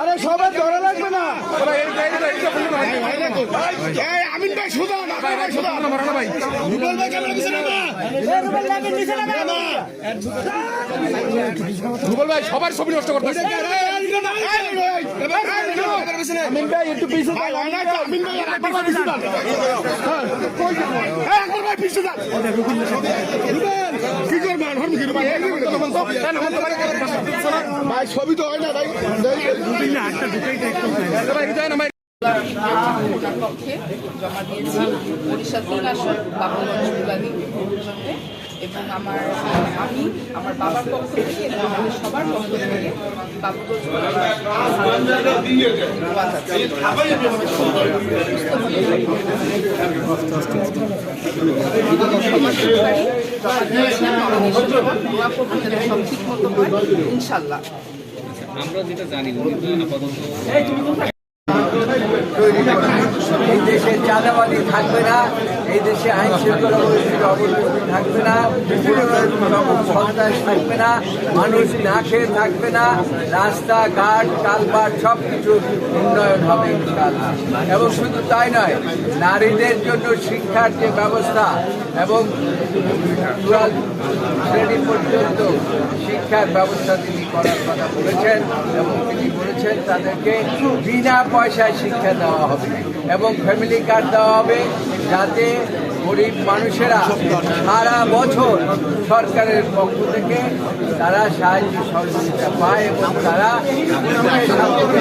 আরে সবাই ধরে লাগবে না। আমিন ভাই সুদা রুবেল ভাই সবার ছবি নষ্ট করতে আমিন ভাই একটু পিছু ভাই ছবি তো হয় না ভাই পক্ষে জমা দিয়েছি বরিশাল 3 আসন বাবুগঞ্জ বিভাগীয় পর্যন্তে এবং আমার বাবার পক্ষ থেকে এবং আমাদের সবার পক্ষ থেকে বাবুগঞ্জ সব ঠিক মতো হয় ইনশাল্লাহ। আমরা যেটা জানি এই দেশে চাঁদাবাদী থাকবে না, এই দেশে আইন শৃঙ্খলা পরিস্থিতির অবনতি থাকবে না, সন্ত্রাস থাকবে না, মানুষ না খেয়ে থাকবে না, রাস্তাঘাট কালভার্ট সব কিছু উন্নয়ন হবে ইনশাআল্লাহ। এবং শুধু তাই নয়, নারীদের জন্য শিক্ষার যে ব্যবস্থা এবং 12 শ্রেণী পর্যন্ত শিক্ষার ব্যবস্থা তিনি করার কথা বলেছেন এবং তিনি বলেছেন তাদেরকে বিনা পয়সায় শিক্ষা দেওয়া হবে এবং ফ্যামিলি কার্ড দেওয়া হবে, যাতে গরিব মানুষেরা সারা বছর সরকারের পক্ষ থেকে তারা সাহায্য সহযোগিতা পায় এবং তারা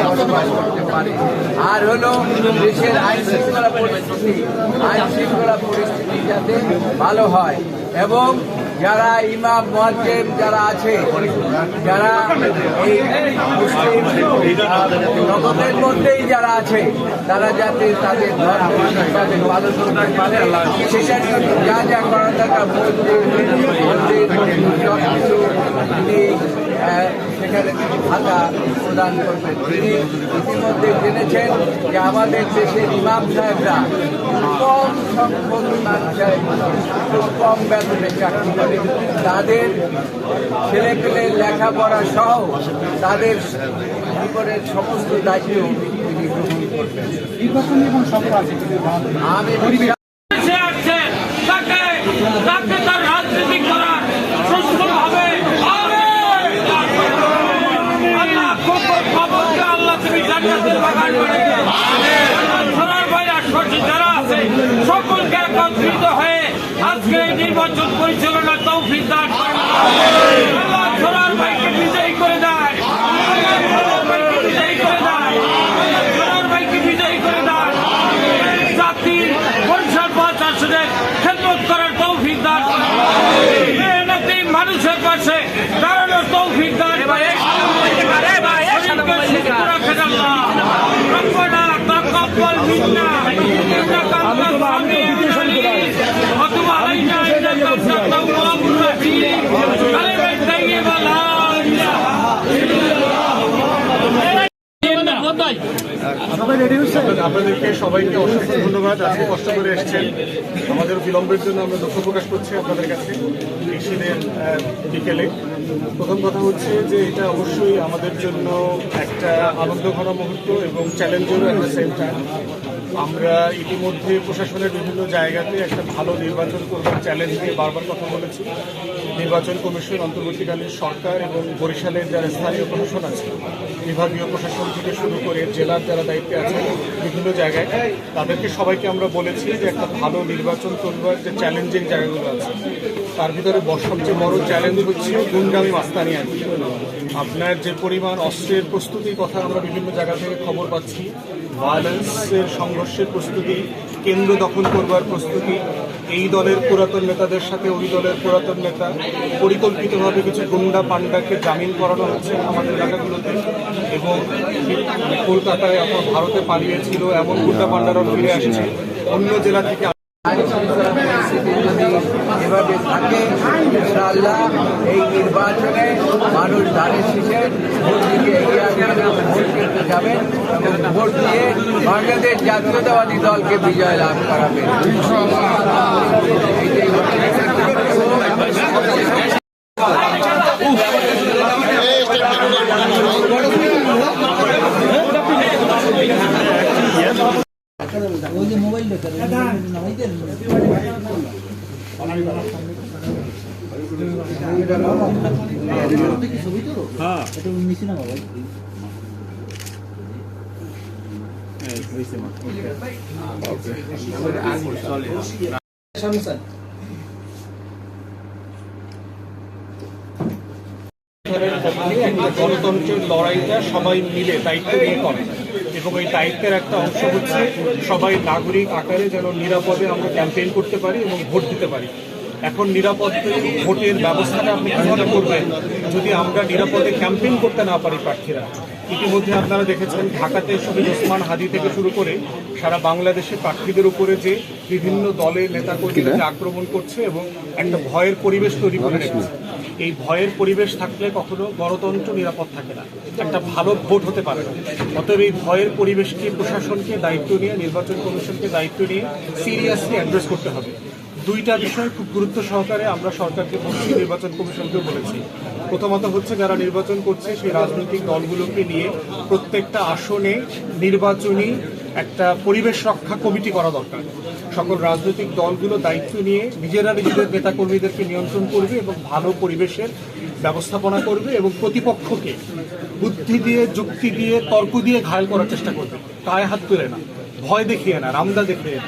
বসবাস করতে পারে। আর হলো দেশের আইন শৃঙ্খলা পরিস্থিতি যাতে ভালো হয় এবং যারা ইমাম মুয়াজ্জিন যারা আছে, যারা এই মুসলিম জগতের মধ্যেই যারা আছে, তারা যাতে তাদের ধর্ম তাদের পালন করতে পারে, সেটার জন্য যা যা করা দরকার মন্দির সব কিছু তিনি সেখানে তিনি ভাতা প্রদান করবেন। তিনি ইতিমধ্যে জেনেছেন যে আমাদের দেশের ইমাম সাহেবরা কম সংখ্যক ইমাম সাহেব খুব কম বেতনে চাকরি করে, তাদের ছেলেপেলের লেখাপড়া সহ তাদের জীবনের সমস্ত দায়িত্ব তিনি গ্রহণ করবেন। আমি রাজনীতি করার সুস্থভাবে আল্লাহ তুমি জান্নাতের বাগান করে যারা আছে সকলকে একত্রিত হয়ে আজকে এই নির্বাচন পরিচালনার তৌফিক দান করেন। আল্লাহ ছোড়ার ভাইকে বিজয়ী করে দেয়, ছোড়ার ভাইকে বিজয়ী করে দেয়, জাতির বরিশাল 5 আসনের খেদমত করার তৌফিক দান করেন, মেহনতি মানুষের পাশে দাঁড়ানোর তৌফিক দান করেন। রব্বানা তাকাব্বাল মিন্না ইন্নাকা আনতাস সামিউল আলিম ওয়া তুব আলাইনা ইন্নাকা আনতাত তাওয়াবুর রহিম। কালিমা তাইয়্যিবা লা ইলাহা আপনাদেরকে সবাইকে অসংখ্য ধন্যবাদ। আজকে কষ্ট করে এসেছেন, আমাদের বিলম্বের জন্য আমরা দুঃখ প্রকাশ করছি আপনাদের কাছে এই শীতের বিকেলে। প্রথম কথা হচ্ছে যে এটা অবশ্যই আমাদের জন্য একটা আনন্দঘন মুহূর্ত এবং চ্যালেঞ্জেরও অ্যাট দ্য সেম টাইম। আমরা ইতিমধ্যে প্রশাসনের বিভিন্ন জায়গাতে একটা ভালো নির্বাচন করবার চ্যালেঞ্জ নিয়ে বারবার কথা বলেছি। নির্বাচন কমিশন, অন্তর্বর্তীকালীন সরকার এবং বরিশালের যারা স্থানীয় প্রশাসন আছে, বিভাগীয় প্রশাসন থেকে শুরু করে জেলার যারা দায়িত্বে আছে বিভিন্ন জায়গায়, তাদেরকে সবাইকে আমরা বলেছি যে একটা ভালো নির্বাচন করবার যে চ্যালেঞ্জিং জায়গাগুলো আছে তার ভিতরে সবচেয়ে বড় চ্যালেঞ্জ হচ্ছে গুমগামী মাস্তানিয়াগি। আপনার যে পরিমাণ অস্ত্রের প্রস্তুতির কথা আমরা বিভিন্ন জায়গা থেকে খবর পাচ্ছি, ভায়োলেন্সের সংঘর্ষের প্রস্তুতি, কেন্দ্র দখল করবার প্রস্তুতি, এই দলের পুরাতন নেতাদের সাথে ওই দলের পুরাতন নেতা পরিকল্পিতভাবে কিছু গুন্ডা পান্ডাকে জামিন করানো হচ্ছে আমাদের এলাকাগুলোতে, এবং কলকাতায় অথবা ভারতে পালিয়েছিল এমন গুন্ডা পান্ডারাও ফিরে আসছে অন্য জেলা থেকে। এভাবে থাকে ইনশাআল্লাহ এই নির্বাচনে মানুষ ধানের শীষে ভোট দিতে এগিয়ে আসবেন, ভোট করতে যাবেন এবং ভোট দিয়ে বাংলাদেশ জাতীয়তাবাদী দলকে বিজয় লাভ করাবেন। গণতন্ত্রের লড়াইটা সবাই মিলে দায়িত্ব নিয়ে করে, এবং এই দায়িত্বের একটা অংশ হচ্ছে সবাই নাগরিক আকারে যেন নিরাপদে আমরা ক্যাম্পেইন করতে পারি এবং ভোট দিতে পারি। এখন নিরাপদে ভোটের ব্যবস্থাটা আপনি কিভাবে করবেন যদি আমরা নিরাপদে ক্যাম্পেইন করতে না পারি প্রার্থীরা? ইতিমধ্যে আপনারা দেখেছেন ঢাকাতে শহীদ ওসমান হাদি থেকে শুরু করে সারা বাংলাদেশে প্রার্থীদের উপরে যে বিভিন্ন দলের নেতাকর্মীরা যে আক্রমণ করছে এবং একটা ভয়ের পরিবেশ তৈরি করে রেখেছে। এই ভয়ের পরিবেশ থাকলে কখনো গণতন্ত্র নিরাপদ থাকে না, একটা ভালো ভোট হতে পারে না। অতএব এই ভয়ের পরিবেশকে প্রশাসনকে দায়িত্ব নিয়ে, নির্বাচন কমিশনকে দায়িত্ব নিয়ে সিরিয়াসলি অ্যাড্রেস করতে হবে। দুইটা বিষয় খুব গুরুত্ব সহকারে আমরা সরকারকে বলছি, নির্বাচন কমিশনকেও বলেছি। প্রথমত হচ্ছে যারা নির্বাচন করছে সেই রাজনৈতিক দলগুলোকে নিয়ে প্রত্যেকটা আসনে নির্বাচনী একটা পরিবেশ রক্ষা কমিটি করা দরকার। সকল রাজনৈতিক দলগুলো দায়িত্ব নিয়ে নিজেরা নিজেদের নেতাকর্মীদেরকে নিয়ন্ত্রণ করবে এবং ভালো পরিবেশের ব্যবস্থাপনা করবে, এবং প্রতিপক্ষকে বুদ্ধি দিয়ে, যুক্তি দিয়ে, তর্ক দিয়ে ঘায়েল করার চেষ্টা করবে, গায়ে হাত তুলে না, ভয় দেখিয়ে না, রামদা দেখিয়ে।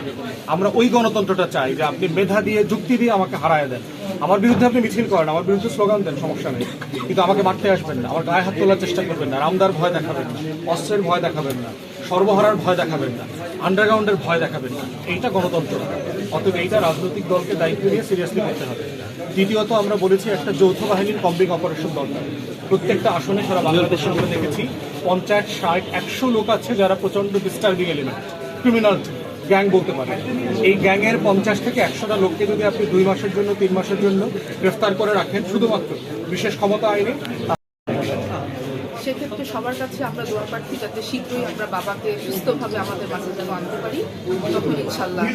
আমরা ওই গণতন্ত্রটা চাই যে আপনি মেধা দিয়ে, যুক্তি দিয়ে আমাকে হারায় দেন, আমার বিরুদ্ধে আপনি মিছিল করেন, আমার বিরুদ্ধে স্লোগান দেন, সমস্যা নেই, কিন্তু আমাকে মারতে আসবেন না, আমার গায়ে হাত তোলার চেষ্টা করবেন না, রামদার ভয় দেখাবেন না, অস্ত্রের ভয় দেখাবেন না, সর্বহারার ভয় দেখাবেন না, আন্ডারগ্রাউন্ডের ভয় দেখাবেন না। এইটা গণতন্ত্র। অতএব এইটা রাজনৈতিক দলকে দায়িত্ব নিয়ে সিরিয়াসলি করতে হবে। দ্বিতীয়ত আমরা বলেছি একটা যৌথ বাহিনীর কম্বিং অপারেশন দরকার। প্রত্যেকটা আসনে সারা বাংলাদেশে আমরা দেখেছি 50, 60, 100 লোক আছে যারা প্রচন্ড ডিস্টার্বিং এলিমেন্ট, ক্রিমিনাল গ্যাং বলতে পারে। এই গ্যাংয়ের 50 থেকে 100টা লোককে যদি আপনি 2 মাসের জন্য, 3 মাসের জন্য গ্রেফতার করে রাখেন শুধুমাত্র বিশেষ ক্ষমতা আইনে, সেক্ষেত্রে সবার কাছে আমরা দোয়া প্রার্থী যাতে শীঘ্রই আমরা বাবাকে সুস্থভাবে আমাদের মাঝে যেন আনতে পারি, তখন ইনশাল্লাহ।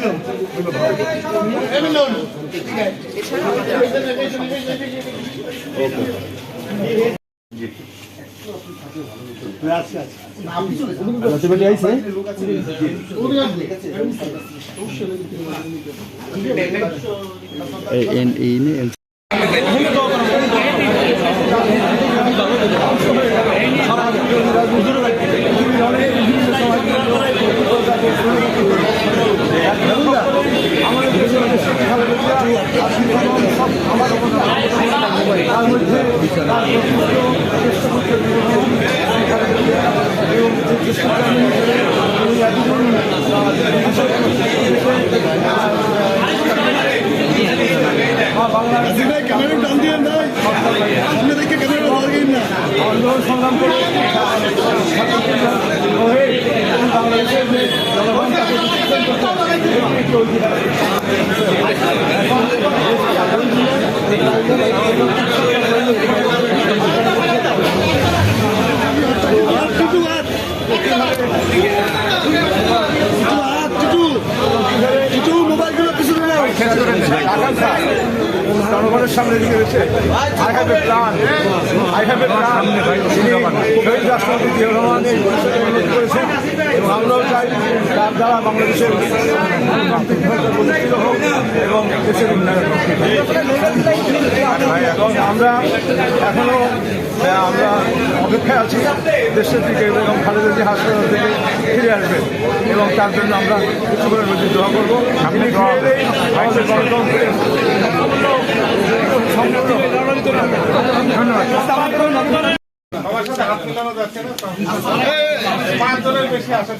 এছাড়া আমাদের সংগ্রাম করে বাংলাদেশের জনগণ মোবাইলগুলো পিছনে জনগণের সামনে দিকে রয়েছে। I have a plan, I have a plan. শহীদ রাষ্ট্রপতি জিয়াউর রহমান এই পরিষদে অনুরোধ করেছেন, এবং আমরাও চাই তার দ্বারা বাংলাদেশের প্রতিষ্ঠিত হোক এবং দেশের উন্নয়ন হোক। এবং আমরা এখনো আমরা অপেক্ষায় আছি দেশের দিকে, এবং খালেদা জিয়া হাসপাতাল থেকে ফিরে আসবে, এবং তার জন্য আমরা কিছু করে দোয়া করবো। আমাদের গণতন্ত্রের ধন্যবাদ। সবার সাথে হাত মেলানো যাচ্ছে না, 5 জনের বেশি আসা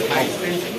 ভাইস প্রেসিডেন্ট